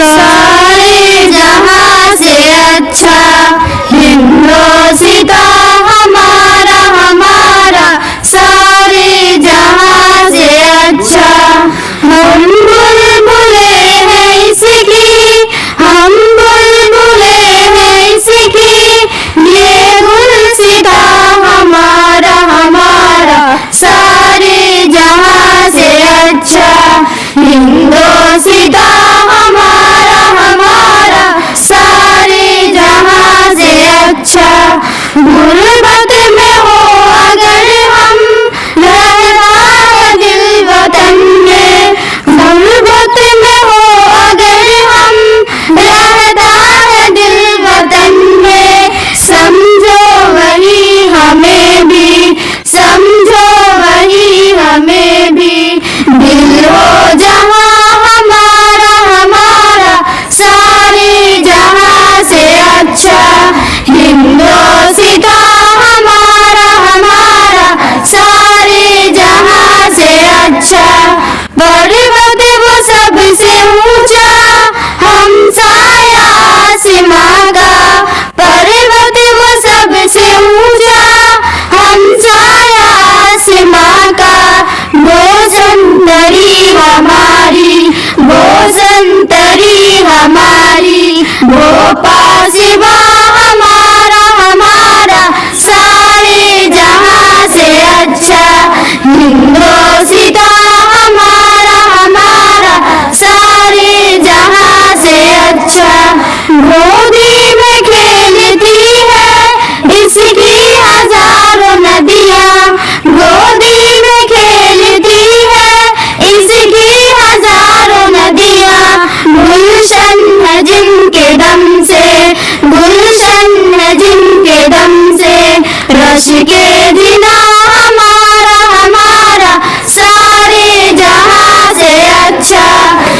सारे जहां से अच्छा हिंदोसिता हमारा हमारा, सारे जहां से अच्छा। हम बुलबुले हैं इसकी, हम बुलबुले हैं इसकी, ये गुलसिता हमारा हमारा, सारे जहां से अच्छा हिंदोसिता हमारा हमारा, सारे जहां से अच्छा। गुर्बत में हो अगर हम, रहता है दिल वतन में, गुर्बत में हो अगर हम, रहता है दिल वतन में। समझो वही हमें भी, समझो वही हमें भी, दिल हो जहां हमारा हमारा, सारे जहां से अच्छा हिंदोसिता हमारा हमारा, सारे जहां से अच्छा। पर्वत वो सबसे ऊंचा, हम साया आसमां का, पर्वत वो सबसे ऊंचा, हम साया आसमां का। वो संतरी हमारी, वो संतरी हमारी, वो पासिबा हमारा हमारा, सारे जहां से अच्छा हिंदोसिता हमारा हमारा, सारे जहां से अच्छा। गोदी में खेलती है इसकी हजारों नदियां, गोदी में खेलती है इसकी हजारों नदियां। गुलशन है जिनके दम से, गुलशन है जिनके दम से, रश के जिना हमारा हमारा, सारे जहां से अच्छा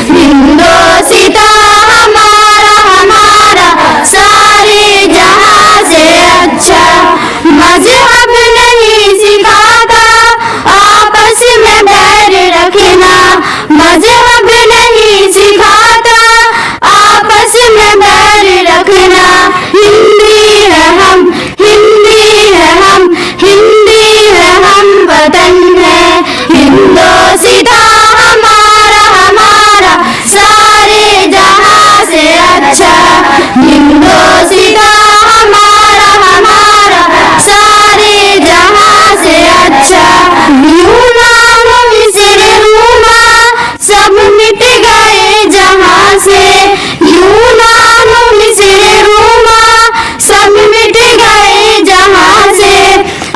हिंदोसिता हमारा हमारा, सारे जहां से अच्छा। मजहब नहीं सिखाता आपस में बैर रखना, मजहब नहीं सिखाता आपस में बैर रखना। हिंदी है हम, हिंदी है हम, हिंदी है हम, वतन है हिंदोसिता हमारा हमारा, सारे जहां से अच्छा हिंदोसिता हमारा हमारा, सारे जहां से अच्छा। यूनान मिस्र रोमा सब मिट गए जहां से, यूनान मिस्र रोमा सब मिट गए जहां से।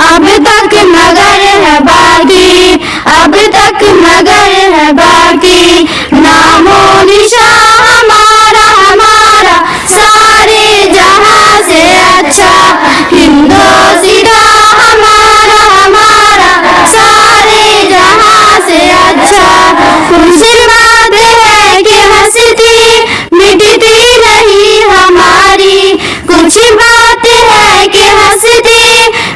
अब तक मगर है बाकी, अब तक मगर है बाकी, नामो निशान हमारा हमारा, सारे जहां से अच्छा हिंदोसिता हमारा हमारा, सारे जहां से अच्छा। कुछ बात है कि हंसती मिटती नहीं हमारी, कुछ बात है कि हंसती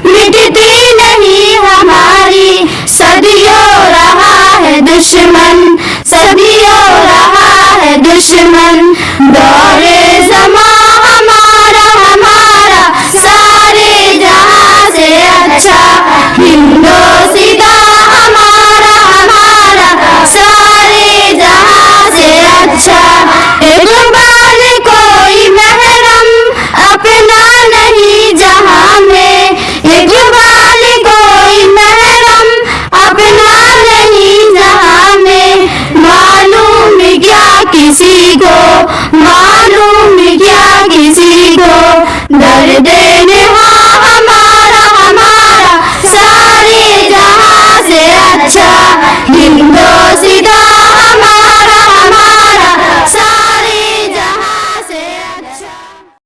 मिटती नहीं हमारी। सदियों रहा है दुश्मन, सदियों रहा है दुश्मन, दौरे ज़मां हमारा हमारा, सारे जहां से अच्छा हिंदोसिता हमारा हमारा, सारे जहां से अच्छा। इकबाल कोई महरम अपना नहीं जहां में, इकबाल कोई महरम अपना नहीं जहां में। मालूम क्या किसी को, मालूम क्या किसी को, दर्द निहा हमारा हमारा, सारे जहां से अच्छा हिंद